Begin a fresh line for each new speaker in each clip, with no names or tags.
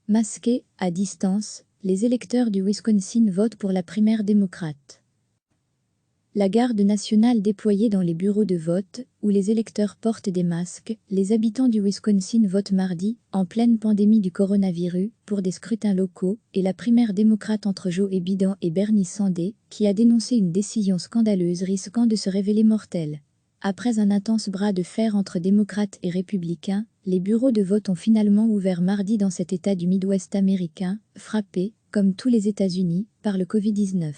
Masqués, à distance, les électeurs du Wisconsin votent pour la primaire démocrate. La garde nationale déployée dans les bureaux de vote, où les électeurs portent des masques, les habitants du Wisconsin votent mardi, en pleine pandémie du coronavirus, pour des scrutins locaux, et la primaire démocrate entre Joe Biden et Bernie Sanders, qui a dénoncé une décision scandaleuse risquant de se révéler mortelle. Après un intense bras de fer entre démocrates et républicains, les bureaux de vote ont finalement ouvert mardi dans cet État du Midwest américain, frappé, comme tous les États-Unis, par le Covid-19.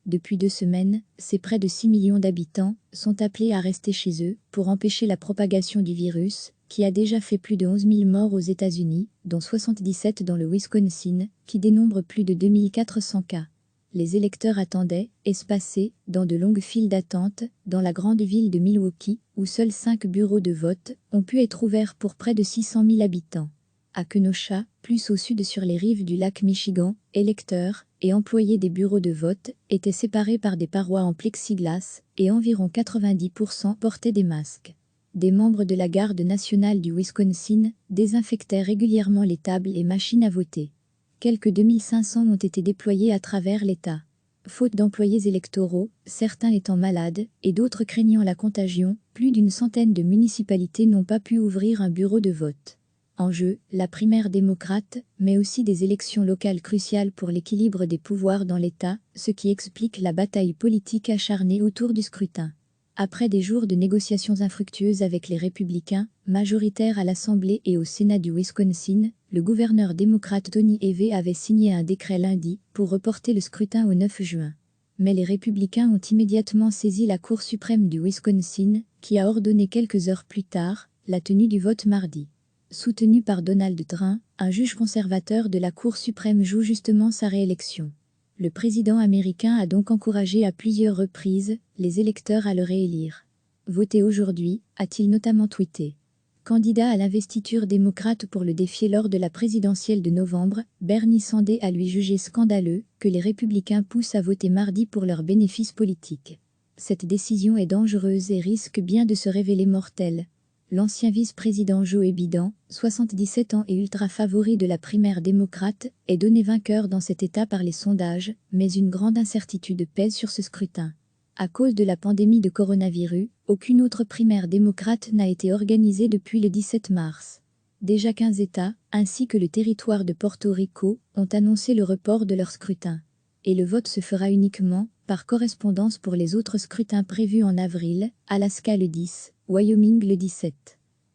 Depuis 2 semaines, ces près de 6 millions d'habitants sont appelés à rester chez eux pour empêcher la propagation du virus, qui a déjà fait plus de 11 000 morts aux États-Unis, dont 77 dans le Wisconsin, qui dénombre plus de 2400 cas. Les électeurs attendaient, espacés, dans de longues files d'attente, dans la grande ville de Milwaukee, où seuls 5 bureaux de vote ont pu être ouverts pour près de 600 000 habitants. À Kenosha, plus au sud sur les rives du lac Michigan, électeurs et employés des bureaux de vote étaient séparés par des parois en plexiglas et environ 90% portaient des masques. Des membres de la garde nationale du Wisconsin désinfectaient régulièrement les tables et machines à voter. Quelques 2500 ont été déployés à travers l'État. Faute d'employés électoraux, certains étant malades et d'autres craignant la contagion, plus d'une centaine de municipalités n'ont pas pu ouvrir un bureau de vote. En jeu, la primaire démocrate, mais aussi des élections locales cruciales pour l'équilibre des pouvoirs dans l'État, ce qui explique la bataille politique acharnée autour du scrutin. Après des jours de négociations infructueuses avec les républicains, majoritaires à l'Assemblée et au Sénat du Wisconsin, le gouverneur démocrate Tony Evers avait signé un décret lundi pour reporter le scrutin au 9 juin. Mais les républicains ont immédiatement saisi la Cour suprême du Wisconsin, qui a ordonné quelques heures plus tard la tenue du vote mardi. Soutenu par Donald Trump, un juge conservateur de la Cour suprême joue justement sa réélection. Le président américain a donc encouragé à plusieurs reprises les électeurs à le réélire. Votez aujourd'hui, a-t-il notamment tweeté. Candidat à l'investiture démocrate pour le défier lors de la présidentielle de novembre, Bernie Sanders a lui jugé scandaleux que les républicains poussent à voter mardi pour leurs bénéfices politiques. Cette décision est dangereuse et risque bien de se révéler mortelle. L'ancien vice-président Joe Biden, 77 ans et ultra-favori de la primaire démocrate, est donné vainqueur dans cet État par les sondages, mais une grande incertitude pèse sur ce scrutin. À cause de la pandémie de coronavirus, aucune autre primaire démocrate n'a été organisée depuis le 17 mars. Déjà 15 États, ainsi que le territoire de Porto Rico, ont annoncé le report de leur scrutin. Et le vote se fera uniquement par correspondance pour les autres scrutins prévus en avril, Alaska le 10, Wyoming le 17.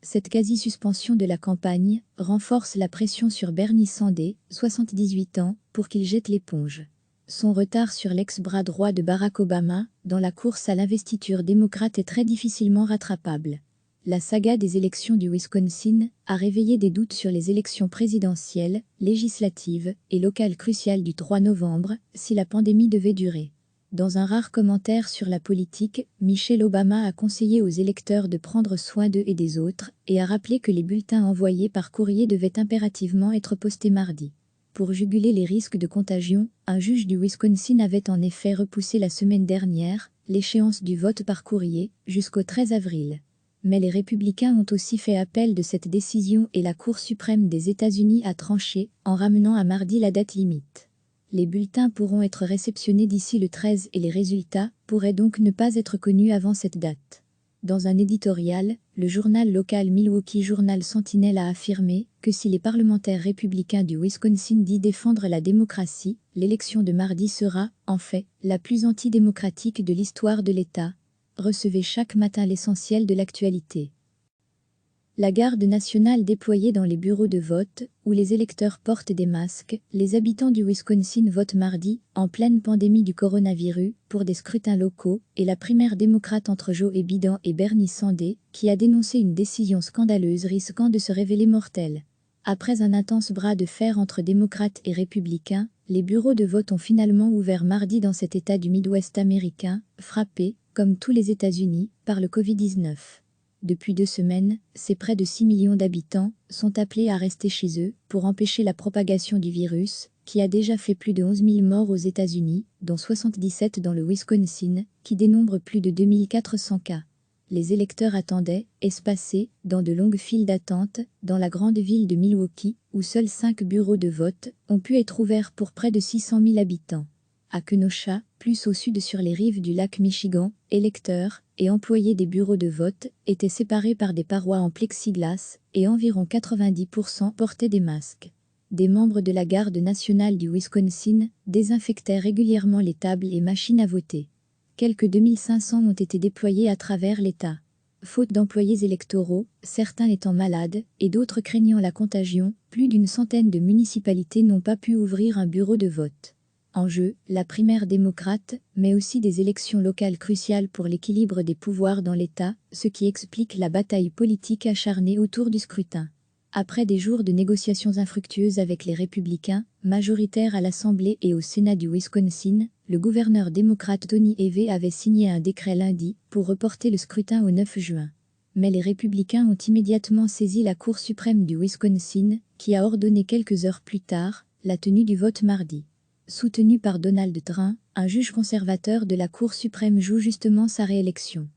Cette quasi-suspension de la campagne renforce la pression sur Bernie Sanders, 78 ans, pour qu'il jette l'éponge. Son retard sur l'ex-bras droit de Barack Obama, dans la course à l'investiture démocrate est très difficilement rattrapable. La saga des élections du Wisconsin a réveillé des doutes sur les élections présidentielles, législatives et locales cruciales du 3 novembre, si la pandémie devait durer. Dans un rare commentaire sur la politique, Michelle Obama a conseillé aux électeurs de prendre soin d'eux et des autres, et a rappelé que les bulletins envoyés par courrier devaient impérativement être postés mardi. Pour juguler les risques de contagion, un juge du Wisconsin avait en effet repoussé la semaine dernière l'échéance du vote par courrier jusqu'au 13 avril. Mais les républicains ont aussi fait appel de cette décision et la Cour suprême des États-Unis a tranché en ramenant à mardi la date limite. Les bulletins pourront être réceptionnés d'ici le 13 et les résultats pourraient donc ne pas être connus avant cette date. Dans un éditorial, le journal local Milwaukee Journal Sentinel a affirmé que si les parlementaires républicains du Wisconsin disent défendre la démocratie, l'élection de mardi sera, en fait, la plus antidémocratique de l'histoire de l'État. Recevez chaque matin l'essentiel de l'actualité. La garde nationale déployée dans les bureaux de vote, où les électeurs portent des masques, les habitants du Wisconsin votent mardi, en pleine pandémie du coronavirus, pour des scrutins locaux, et la primaire démocrate entre Joe Biden et Bernie Sanders, qui a dénoncé une décision scandaleuse risquant de se révéler mortelle. Après un intense bras de fer entre démocrates et républicains, les bureaux de vote ont finalement ouvert mardi dans cet État du Midwest américain, frappé, comme tous les États-Unis, par le Covid-19. Depuis 2 semaines, ces près de 6 millions d'habitants sont appelés à rester chez eux pour empêcher la propagation du virus, qui a déjà fait plus de 11 000 morts aux États-Unis, dont 77 dans le Wisconsin, qui dénombre plus de 2400 cas. Les électeurs attendaient, espacés, dans de longues files d'attente, dans la grande ville de Milwaukee, où seuls 5 bureaux de vote ont pu être ouverts pour près de 600 000 habitants. À Kenosha, plus au sud sur les rives du lac Michigan, électeurs et employés des bureaux de vote étaient séparés par des parois en plexiglas et environ 90% portaient des masques. Des membres de la garde nationale du Wisconsin désinfectaient régulièrement les tables et machines à voter. Quelques 2500 ont été déployés à travers l'État. Faute d'employés électoraux, certains étant malades et d'autres craignant la contagion, plus d'une centaine de municipalités n'ont pas pu ouvrir un bureau de vote. En jeu, la primaire démocrate, mais aussi des élections locales cruciales pour l'équilibre des pouvoirs dans l'État, ce qui explique la bataille politique acharnée autour du scrutin. Après des jours de négociations infructueuses avec les républicains, majoritaires à l'Assemblée et au Sénat du Wisconsin, le gouverneur démocrate Tony Evey avait signé un décret lundi pour reporter le scrutin au 9 juin. Mais les républicains ont immédiatement saisi la Cour suprême du Wisconsin, qui a ordonné quelques heures plus tard la tenue du vote mardi. Soutenu par Donald Trump, un juge conservateur de la Cour suprême joue justement sa réélection.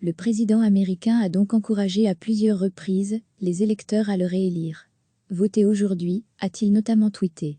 Le président américain a donc encouragé à plusieurs reprises les électeurs à le réélire. Votez aujourd'hui, a-t-il notamment tweeté.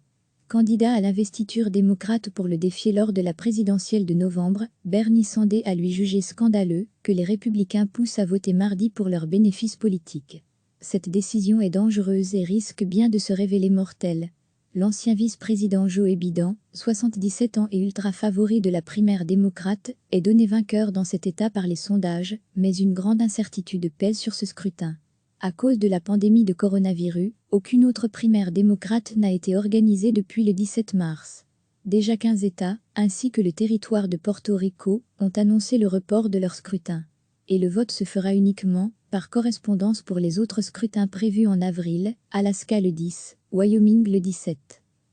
Candidat à l'investiture démocrate pour le défier lors de la présidentielle de novembre, Bernie Sanders a lui jugé scandaleux que les républicains poussent à voter mardi pour leurs bénéfices politiques. Cette décision est dangereuse et risque bien de se révéler mortelle. L'ancien vice-président Joe Biden, 77 ans et ultra-favori de la primaire démocrate, est donné vainqueur dans cet État par les sondages, mais une grande incertitude pèse sur ce scrutin. À cause de la pandémie de coronavirus, aucune autre primaire démocrate n'a été organisée depuis le 17 mars. Déjà 15 États, ainsi que le territoire de Porto Rico, ont annoncé le report de leur scrutin. Et le vote se fera uniquement par correspondance pour les autres scrutins prévus en avril, Alaska le 10, Wyoming le 17.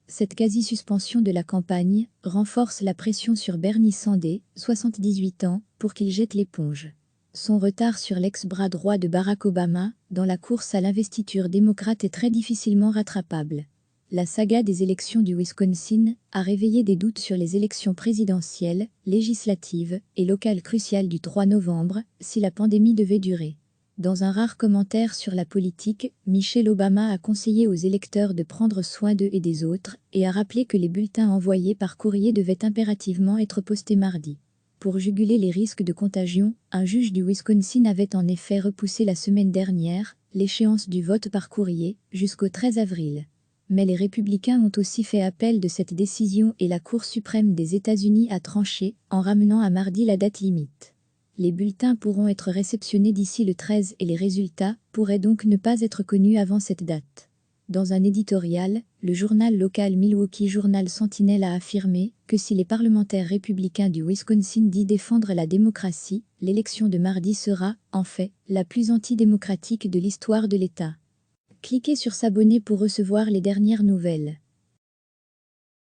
Cette quasi-suspension de la campagne renforce la pression sur Bernie Sanders, 78 ans, pour qu'il jette l'éponge. Son retard sur l'ex-bras droit de Barack Obama, dans la course à l'investiture démocrate, est très difficilement rattrapable. La saga des élections du Wisconsin a réveillé des doutes sur les élections présidentielles, législatives et locales cruciales du 3 novembre, si la pandémie devait durer. Dans un rare commentaire sur la politique, Michelle Obama a conseillé aux électeurs de prendre soin d'eux et des autres, et a rappelé que les bulletins envoyés par courrier devaient impérativement être postés mardi. Pour juguler les risques de contagion, un juge du Wisconsin avait en effet repoussé la semaine dernière l'échéance du vote par courrier jusqu'au 13 avril. Mais les républicains ont aussi fait appel de cette décision et la Cour suprême des États-Unis a tranché en ramenant à mardi la date limite. Les bulletins pourront être réceptionnés d'ici le 13 et les résultats pourraient donc ne pas être connus avant cette date. Dans un éditorial, le journal local Milwaukee Journal-Sentinel a affirmé que si les parlementaires républicains du Wisconsin disent défendre la démocratie, l'élection de mardi sera, en fait, la plus antidémocratique de l'histoire de l'État. Cliquez sur s'abonner pour recevoir les dernières nouvelles.